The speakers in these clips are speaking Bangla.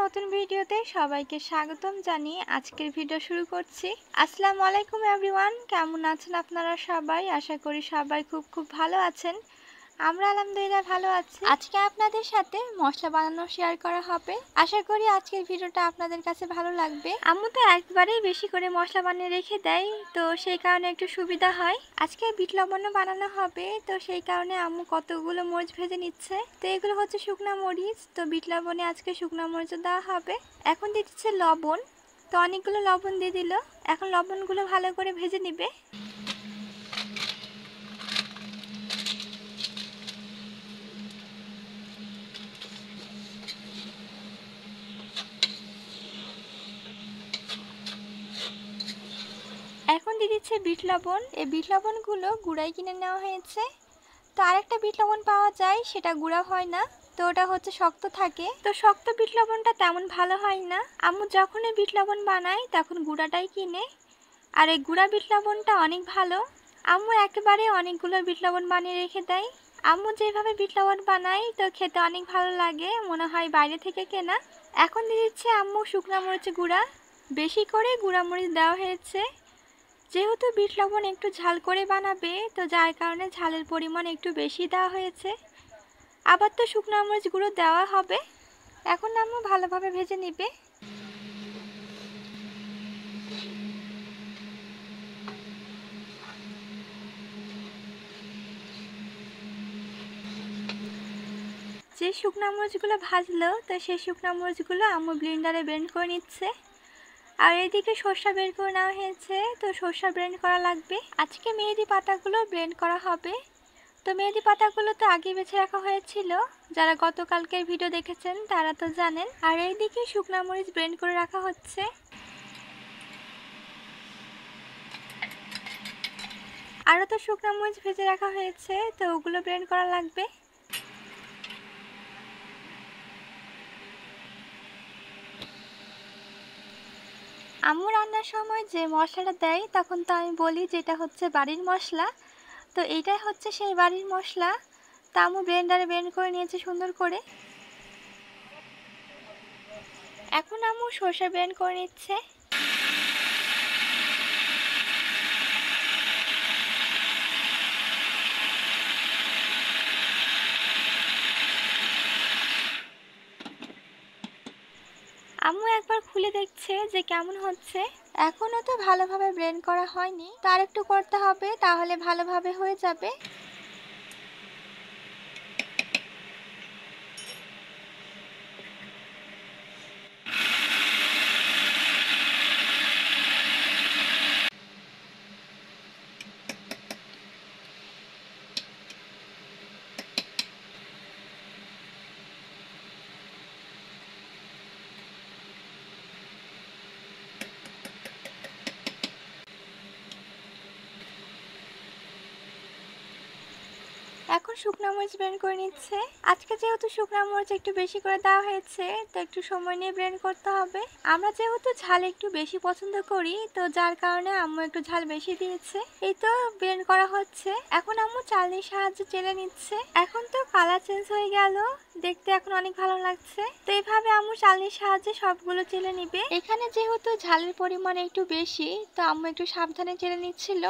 নতুন ভিডিওতে সবাইকে স্বাগতম জানিয়ে আজকের ভিডিও শুরু করছি। আসসালামু আলাইকুম এভরিওয়ান, কেমন আছেন আপনারা সবাই? আশা করি সবাই খুব ভালো আছেন। আমরা আলহামদুলিল্লাহ ভালো আছি। আজকে আপনাদের সাথে মশলা বানানো শেয়ার করা হবে। আশা করি আজকের ভিডিওটা আপনাদের কাছে ভালো লাগবে। আম্মু তো একবারেই বেশি করে মশলা বানিয়ে রেখে দেয়, তো সেই কারণে একটু সুবিধা হয়। আজকে বিট লবণও বানানো হবে, তো সেই কারণে আম্মু কতগুলো মরিচ ভেজে নিচ্ছে। তো এগুলো হচ্ছে শুকনা মরিচ, তো বিট লবণে আজকে শুকনা মরিচ দেওয়া হবে। এখন দিচ্ছে লবণ, তো অনেকগুলো লবণ দিয়ে দিল। এখন লবণগুলো ভালো করে ভেজে নিবে। এখন দিয়ে দিচ্ছে বিট লবণ। এই বিট লবণগুলো গুঁড়াই কিনে নেওয়া হয়েছে। তো আরেকটা বিট লবণ পাওয়া যায়, সেটা গুঁড়া হয় না, তো ওটা হচ্ছে শক্ত থাকে। তো শক্ত বিট লবণটা তেমন ভালো হয় না। আম্মু যখনই বিট লবণ বানায় তখন গুঁড়াটাই কিনে, আর এই গুঁড়া বিট লবণটা অনেক ভালো। আম্মু একেবারে অনেকগুলো বিট লবণ বানিয়ে রেখে দেয়। আম্মু যেভাবে বিট লবণ বানায় তো খেতে অনেক ভালো লাগে, মনে হয় বাইরে থেকে কেনা। এখন দিয়ে দিচ্ছে আম্মু শুকনো মরিচ গুঁড়া। বেশি করে গুঁড়া মরিচ দেওয়া হয়েছে, যেহেতু বিট লবণ একটু ঝাল করে বানাবে, তো যার কারণে ঝালের পরিমাণ একটু বেশি দেওয়া হয়েছে। আবার তো শুকনো মরিচ গুঁড়ো দেওয়া হবে। এখন আম্মু ভালোভাবে ভেজে নিবে। যে শুকনো মরিচগুলো ভাজলো, তো সেই শুকনো মরিচগুলো আম্মু ব্লেন্ডারে ব্লেন্ড করে নিচ্ছে। আর এদিকে সর্ষা বের করে নেওয়া হয়েছে, তো সর্ষা ব্লেন্ড করা লাগবে। আজকে মেহেদি পাতাগুলো ব্লেন্ড করা হবে। তো মেহেদি পাতাগুলো তো আগে বেছে রাখা হয়েছিল, যারা গতকালকের ভিডিও দেখেছেন তারা তো জানেন। আর এইদিকে শুকনো মরিচ ব্লেন্ড করে রাখা হচ্ছে। আরও তো শুকনো মরিচ ভেজে রাখা হয়েছে, তো ওগুলো ব্লেন্ড করা লাগবে। আম্মু রান্নার সময় যে মশলাটা দেয় তখন তো আমি বলি যে এটা হচ্ছে বাড়ির মশলা, তো এইটাই হচ্ছে সেই বাড়ির মশলা। তা আম্মু ব্লেন্ডারে ব্লেন্ড করে নিয়েছে সুন্দর করে। এখন আম্মু সরষে ব্লেন্ড করে নিচ্ছে। আম্মু একবার খুলে দেখছে যে কেমন হচ্ছে। এখনো তো ভালোভাবে ব্লেন্ড করা হয়নি, তো আরেকটু করতে হবে, তাহলে ভালোভাবে হয়ে যাবে। এখন শুকনো মরিচ ব্লেন্ড করে নিচ্ছে। আজকে যেহেতু শুকনো মরিচ একটু বেশি করে দেওয়া হয়েছে, তো একটু সময় নিয়ে ব্লেন্ড করতে হবে। আমরা যেহেতু ঝাল একটু বেশি পছন্দ করি, তো যার কারণে আম্মু একটু ঝাল বেশি দিয়েছে। এই তো ব্লেন্ড করা হচ্ছে। এখন আম্মু চালনির সাহায্যে চেলে নিচ্ছে। এখন তো কালার চেঞ্জ হয়ে গেল, দেখতে এখন অনেক ভালো লাগছে। তো এইভাবে আম্মু চালনির সাহায্যে সবগুলো চেলে নিবে। এখানে যেহেতু ঝালের পরিমাণ একটু বেশি, তো আম্মু একটু সাবধানে চেলে নিচ্ছিল।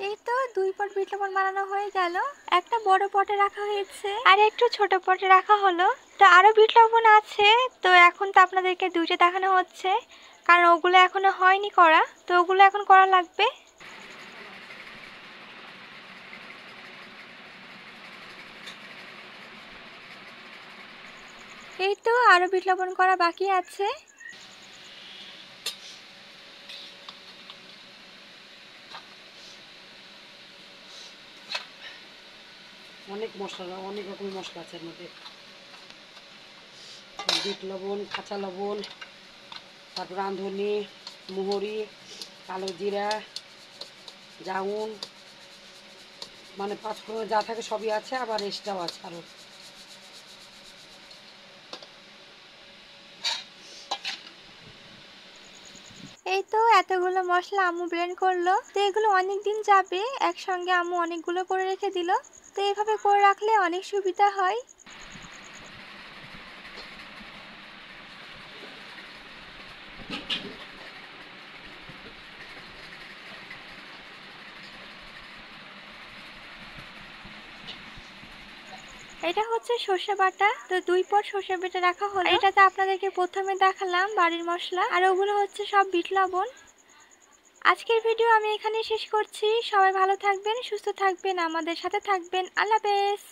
এই তো 2 পট বিট লবণ বানানো হয়ে গেল। একটা বড় পটে রাখা হয়েছে আর একটু ছোট পটে রাখা হলো। তো আরো বিট লবণ আছে, তো এখন তো আপনাদেরকে দুইটা দেখানো হচ্ছে, কারণ ওগুলো এখনো হয়নি করা, তো ওগুলো এখন করা লাগবে। এই তো আরো বিট লবণ করা বাকি আছে। অনেক মশলা, অনেক রকমের মশলা আছে এর মধ্যে। বিট লবণ, কাঁচা লবণ, তারপর রাঁধুনি, মোহরি, কালো জিরা, জাউন, মানে পাঁচফোড়ন যা থাকে সবই আছে, আবার এক্সট্রাও আছে আরও। এই তো এতগুলো মশলা আম্মু ব্লেন্ড করলো। তো এগুলো অনেক দিন যাবে, একসঙ্গে আম্মু অনেকগুলো করে রেখে দিল। তো এভাবে করে রাখলে অনেক সুবিধা হয়। এটা হচ্ছে সর্ষে বাটা। তো 2 পট সর্ষে বেটে রাখা হলো। এটাতে আপনাদেরকে প্রথমে দেখালাম বাড়ির মশলা, আর ওগুলো হচ্ছে সব বিট লবণ। আজকের ভিডিও আমি এখানেই শেষ করছি। সবাই ভালো থাকবেন, সুস্থ থাকবেন, আমাদের সাথে থাকবেন। আল্লাহ হাফেজ।